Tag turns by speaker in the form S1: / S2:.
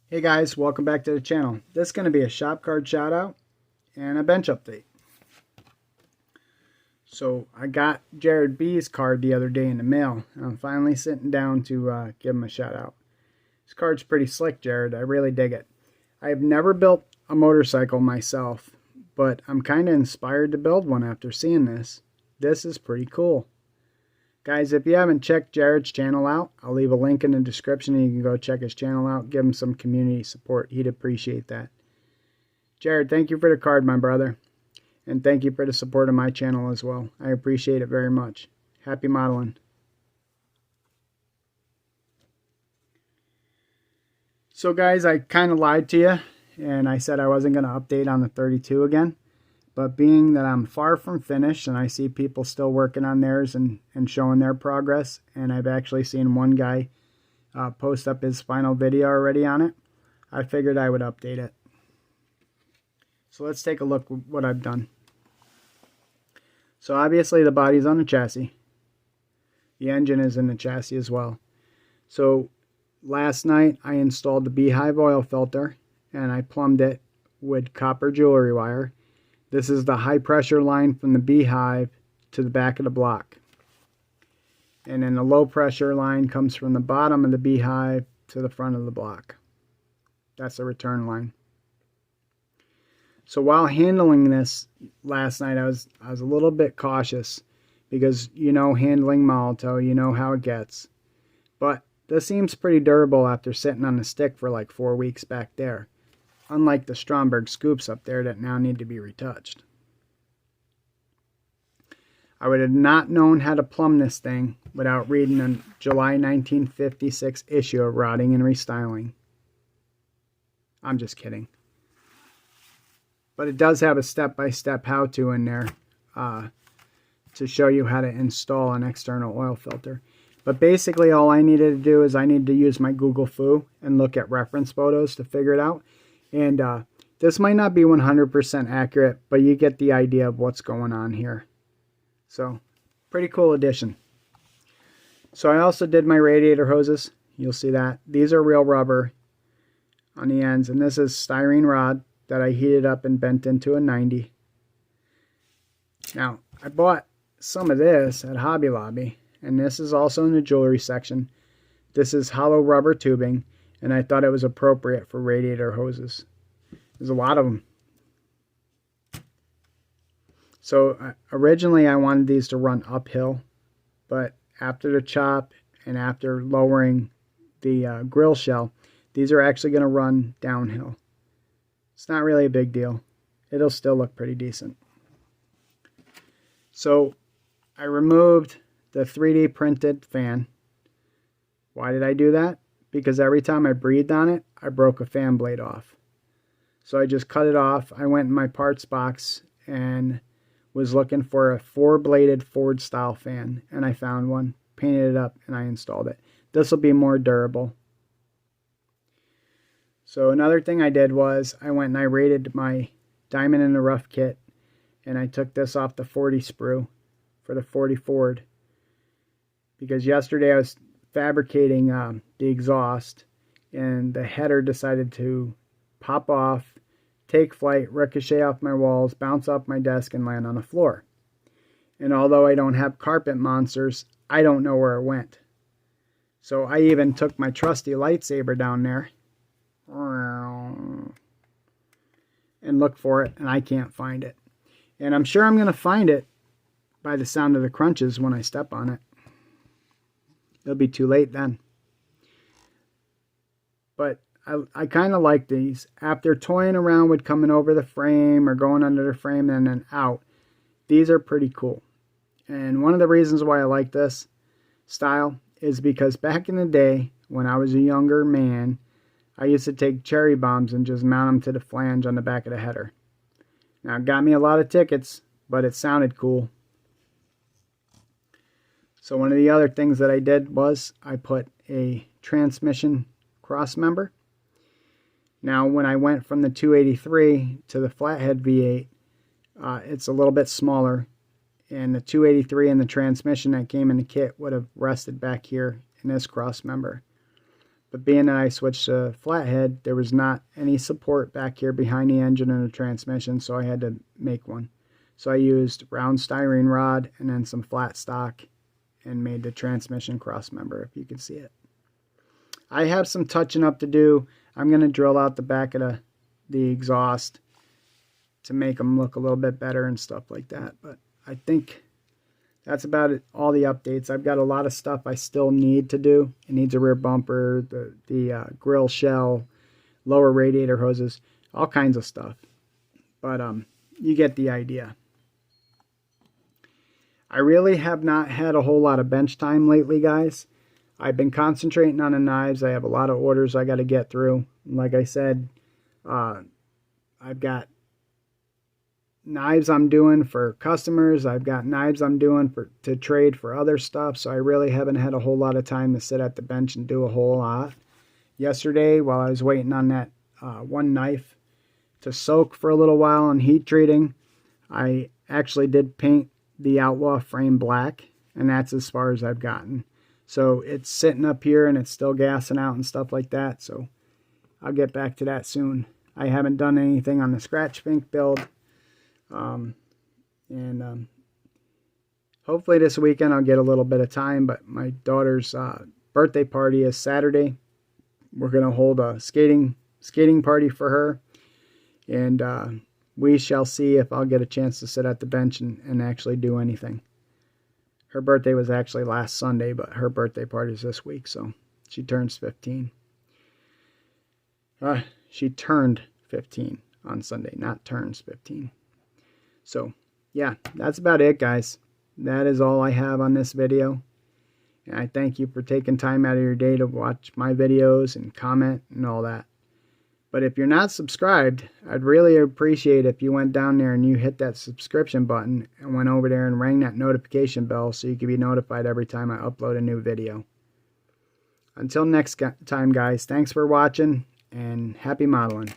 S1: Hey guys, welcome back to the channel. This is going to be a shop card shout out and a bench update. So I got Jared B's card the other day in the mail, and I'm finally sitting down to give him a shout out. This card's pretty slick, Jared. I really dig it. I have never built a motorcycle myself, but I'm kind of inspired to build one after seeing this. This is pretty cool. Guys, if you haven't checked Jared's channel out, I'll leave a link in the description and you can go check his channel out. Give him some community support. He'd appreciate that. Jared, thank you for the card, my brother. And thank you for the support of my channel as well. I appreciate it very much. Happy modeling. So guys, I kind of lied to you and I said I wasn't going to update on the 32 again. But being that I'm far from finished and I see people still working on theirs and showing their progress, and I've actually seen one guy post up his final video already on it, I figured I would update it. So let's take a look at what I've done. So obviously the body's on the chassis. The engine is in the chassis as well. So last night I installed the Beehive oil filter and I plumbed it with copper jewelry wire. This is the high pressure line from the Beehive to the back of the block. And then the low pressure line comes from the bottom of the Beehive to the front of the block. That's the return line. So while handling this last night, I was a little bit cautious because you know handling Molotov, you know how it gets. But this seems pretty durable after sitting on the stick for like 4 weeks back there. Unlike the Stromberg scoops up there that now need to be retouched. I would have not known how to plumb this thing without reading a July 1956 issue of Rotting and Restyling. I'm just kidding. But it does have a step-by-step how-to in there to show you how to install an external oil filter. But basically all I needed to do is I needed to use my Google Foo and look at reference photos to figure it out. And this might not be 100% accurate, but you get the idea of what's going on here. So, pretty cool addition. So I also did my radiator hoses. You'll see that. These are real rubber on the ends, and this is styrene rod that I heated up and bent into a 90. Now, I bought some of this at Hobby Lobby, and this is also in the jewelry section. This is hollow rubber tubing, and I thought it was appropriate for radiator hoses. There's a lot of them. So originally I wanted these to run uphill, but after the chop and after lowering the grill shell, these are actually going to run downhill. It's not really a big deal. It'll still look pretty decent. So I removed the 3D printed fan. Why did I do that? Because every time I breathed on it, I broke a fan blade off. So I just cut it off. I went in my parts box and was looking for a 4-bladed Ford style fan, and I found one, painted it up, and I installed it. This will be more durable. So another thing I did was I went and I rated my Diamond in the Rough kit, and I took this off the 40 sprue for the 40 Ford, because yesterday I was fabricating the exhaust, and the header decided to pop off, take flight, ricochet off my walls, bounce off my desk, and land on the floor. And although I don't have carpet monsters, I don't know where it went. So I even took my trusty lightsaber down there and looked for it, and I can't find it. And I'm sure I'm going to find it by the sound of the crunches when I step on it. It'll be too late then. But I kind of like these. After toying around with coming over the frame or going under the frame and then out, these are pretty cool. And one of the reasons why I like this style is because back in the day when I was a younger man, I used to take cherry bombs and just mount them to the flange on the back of the header. Now it got me a lot of tickets, but it sounded cool. So one of the other things that I did was I put a Transmission Crossmember. Now when I went from the 283 to the flathead V8, it's a little bit smaller, and the 283 and the transmission that came in the kit would have rested back here in this crossmember. But being that I switched to flathead, there was not any support back here behind the engine and the transmission, so I had to make one. So I used round styrene rod and then some flat stock and made the transmission crossmember, if you can see it. I have some touching up to do. I'm going to drill out the back of the exhaust to make them look a little bit better and stuff like that. But I think that's about it, all the updates. I've got a lot of stuff I still need to do. It needs a rear bumper, the grill shell, lower radiator hoses, all kinds of stuff. But you get the idea. I really have not had a whole lot of bench time lately, guys. I've been concentrating on the knives. I have a lot of orders I got to get through. Like I said, I've got knives I'm doing for customers. I've got knives I'm doing to trade for other stuff. So I really haven't had a whole lot of time to sit at the bench and do a whole lot. Yesterday, while I was waiting on that one knife to soak for a little while on heat treating, I actually did paint the Outlaw frame black, and that's as far as I've gotten. So it's sitting up here and it's still gassing out and stuff like that. So I'll get back to that soon. I haven't done anything on the scratch pink build. Hopefully this weekend I'll get a little bit of time, but my daughter's birthday party is Saturday. We're going to hold a skating party for her, and we shall see if I'll get a chance to sit at the bench and actually do anything. Her birthday was actually last Sunday, but her birthday party is this week, so she turns 15. She turned 15 on Sunday, not turns 15. So, yeah, that's about it, guys. That is all I have on this video. And I thank you for taking time out of your day to watch my videos and comment and all that. But if you're not subscribed, I'd really appreciate if you went down there and you hit that subscription button and went over there and rang that notification bell so you can be notified every time I upload a new video. Until next time, guys, thanks for watching and happy modeling.